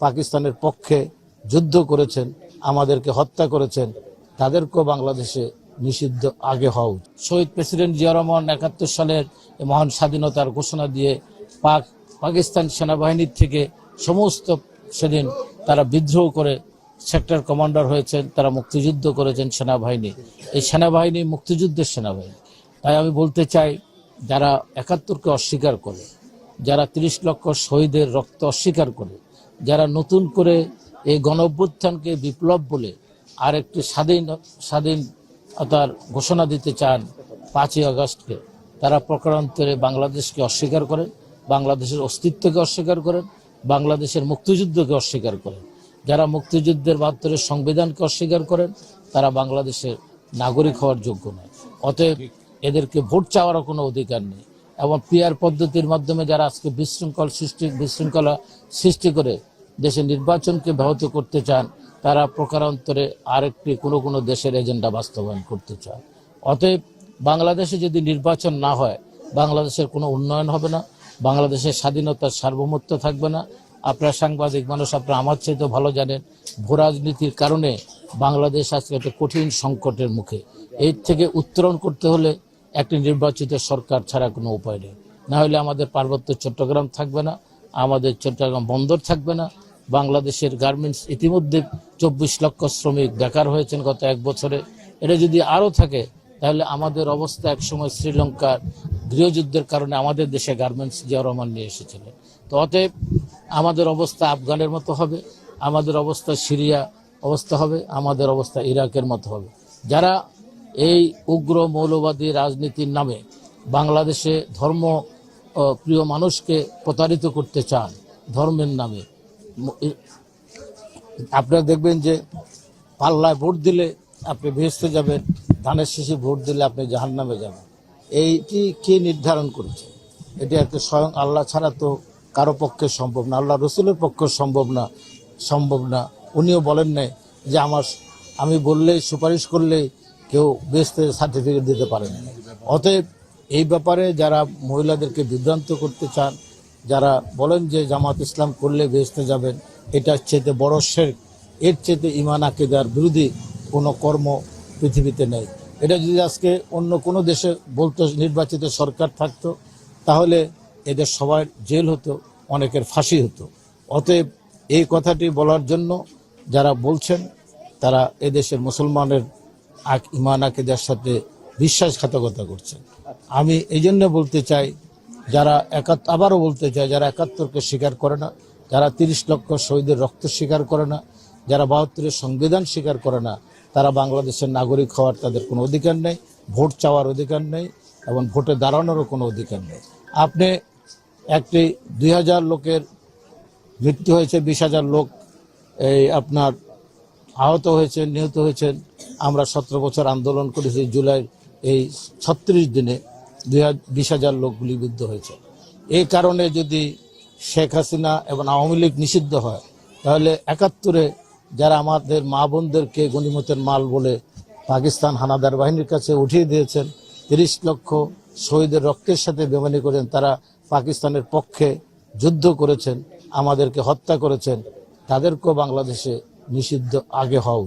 পাকিস্তানের পক্ষে যুদ্ধ করেছেন, আমাদেরকে হত্যা করেছেন, তাদেরকেও বাংলাদেশে নিষিদ্ধ আগে হওয়া উচিত। শহীদ প্রেসিডেন্ট জিয়া রহমান ৭১ সালের মহান স্বাধীনতার ঘোষণা দিয়ে পাকিস্তান সেনাবাহিনীর থেকে সমস্ত সেদিন তারা বিদ্রোহ করে সেক্টর কমান্ডার হয়েছেন, তারা মুক্তিযুদ্ধ করেছেন সেনাবাহিনী। এই সেনাবাহিনী মুক্তিযুদ্ধের সেনাবাহিনী। তাই আমি বলতে চাই, যারা ৭১কে অস্বীকার করে, যারা ৩০ লক্ষ শহীদের রক্ত অস্বীকার করে, যারা নতুন করে এই গণঅভ্যুত্থানকে বিপ্লব বলে আর একটি স্বাধীনতার ঘোষণা দিতে চান ৫ই আগস্টকে, তারা প্রকারান্তরে বাংলাদেশকে অস্বীকার করেন, বাংলাদেশের অস্তিত্বকে অস্বীকার করেন, বাংলাদেশের মুক্তিযুদ্ধকে অস্বীকার করেন। যারা মুক্তিযুদ্ধের ৭২-এর সংবিধানকে অস্বীকার করেন, তারা বাংলাদেশের নাগরিক হওয়ার যোগ্য নয়। অতএব এদেরকে ভোট চাওয়ারও কোনো অধিকার নেই। এবং পিআর পদ্ধতির মাধ্যমে যারা আজকে বিশৃঙ্খলা সৃষ্টি করে দেশে নির্বাচনকে ব্যাহত করতে চান, তারা প্রকারান্তরে আরেকটি কোনো দেশের এজেন্ডা বাস্তবায়ন করতে চায়। অতএব বাংলাদেশে যদি নির্বাচন না হয়, বাংলাদেশের কোনো উন্নয়ন হবে না, বাংলাদেশের স্বাধীনতার সার্বভৌমত্ব থাকবে না। আপনারা সাংবাদিক মানুষ, আপনারা আমার চাইতে ভালো জানেন, ভূরাজনীতির কারণে বাংলাদেশ আজকে একটা কঠিন সংকটের মুখে। এর থেকে উত্তরণ করতে হলে একটি নির্বাচিত সরকার ছাড়া কোনো উপায় নেই। না হলে আমাদের পার্বত্য চট্টগ্রাম থাকবে না, আমাদের চট্টগ্রাম বন্দর থাকবে না। বাংলাদেশের গার্মেন্টস ইতিমধ্যে ২৪ লক্ষ শ্রমিক বেকার হয়েছেন গত ১ বছরে। এটা যদি আরও থাকে, তাহলে আমাদের অবস্থা একসময় শ্রীলঙ্কার গৃহযুদ্ধের কারণে আমাদের দেশে গার্মেন্টস জিয়া রহমান নিয়ে এসেছিলেন। তো অতএব আমাদের অবস্থা আফগানের মতো হবে, আমাদের অবস্থা সিরিয়া অবস্থা হবে, আমাদের অবস্থা ইরাকের মতো হবে। যারা এই উগ্র মৌলবাদী রাজনীতির নামে বাংলাদেশে ধর্ম প্রিয় মানুষকে প্রতারিত করতে চান, ধর্মের নামে, আপনারা দেখবেন যে পাল্লায় ভোট দিলে আপনি বেহেশতে যাবেন, ধানের শীষে ভোট দিলে আপনি জাহান্নামে যাবেন। এইটি কে নির্ধারণ করেছে? এটি একটা স্বয়ং আল্লাহ ছাড়া তো কারো পক্ষে সম্ভব না, আল্লাহ রসুলের পক্ষে সম্ভব না। উনিও বলেন নাই যে আমি বললেই, সুপারিশ করলেই কেউ বেহেশতের সার্টিফিকেট দিতে পারেন। অতএব এই ব্যাপারে যারা মহিলাদেরকে বিভ্রান্ত করতে চান, যারা বলেন যে জামাত ইসলাম করলে বেহেশতে যাবেন, এটার চেয়ে বড় শিরক, এর চেয়ে ঈমান আকীদার বিরোধী কোনো কর্ম পৃথিবীতে নেই। এটা যদি আজকে অন্য কোনো দেশে বলতো, নির্বাচিত সরকার থাকতো, তাহলে এদের সবার জেল হতো, অনেকের ফাঁসি হতো। অতএব এই কথাটি বলার জন্য যারা বলছেন, তারা এদেশের মুসলমানের ঈমান আকীদার সাথে বিশ্বাসঘাতকতা করছেন। আমি এই জন্য বলতে চাই, আবারও বলতে চাই, যারা ৭১কে স্বীকার করে না, যারা ৩০ লক্ষ শহীদের রক্ত স্বীকার করে না, যারা ৭২-এর সংবিধান স্বীকার করে না, তারা বাংলাদেশের নাগরিক হওয়ার তাদের কোনো অধিকার নেই, ভোট চাওয়ার অধিকার নেই, এবং ভোটে দাঁড়ানোরও কোনো অধিকার নেই। আপনি একটি ২০০০ লোকের মৃত্যু হয়েছে, ২০,০০০ লোক আপনার আহত হয়েছেন, নিহত হয়েছেন। আমরা ১৭ বছর আন্দোলন করেছি, জুলাই এই ৩৬ দিনে ২০,০০০ লোক গুলিবিদ্ধ হয়েছে। এই কারণে যদি শেখ হাসিনা এবং আওয়ামী লীগ নিষিদ্ধ হয়, তাহলে ৭১-এ যারা আমাদের মা বোনদেরকে গনিমতের মাল বলে পাকিস্তান হানাদার বাহিনীর কাছে উঠিয়ে দিয়েছেন, ৩০ লক্ষ শহীদের রক্তের সাথে বেমানি করেন, তারা পাকিস্তানের পক্ষে যুদ্ধ করেছেন, আমাদেরকে হত্যা করেছেন, তাদেরকেও বাংলাদেশে নিষিদ্ধ আগে হওয়া উচিত।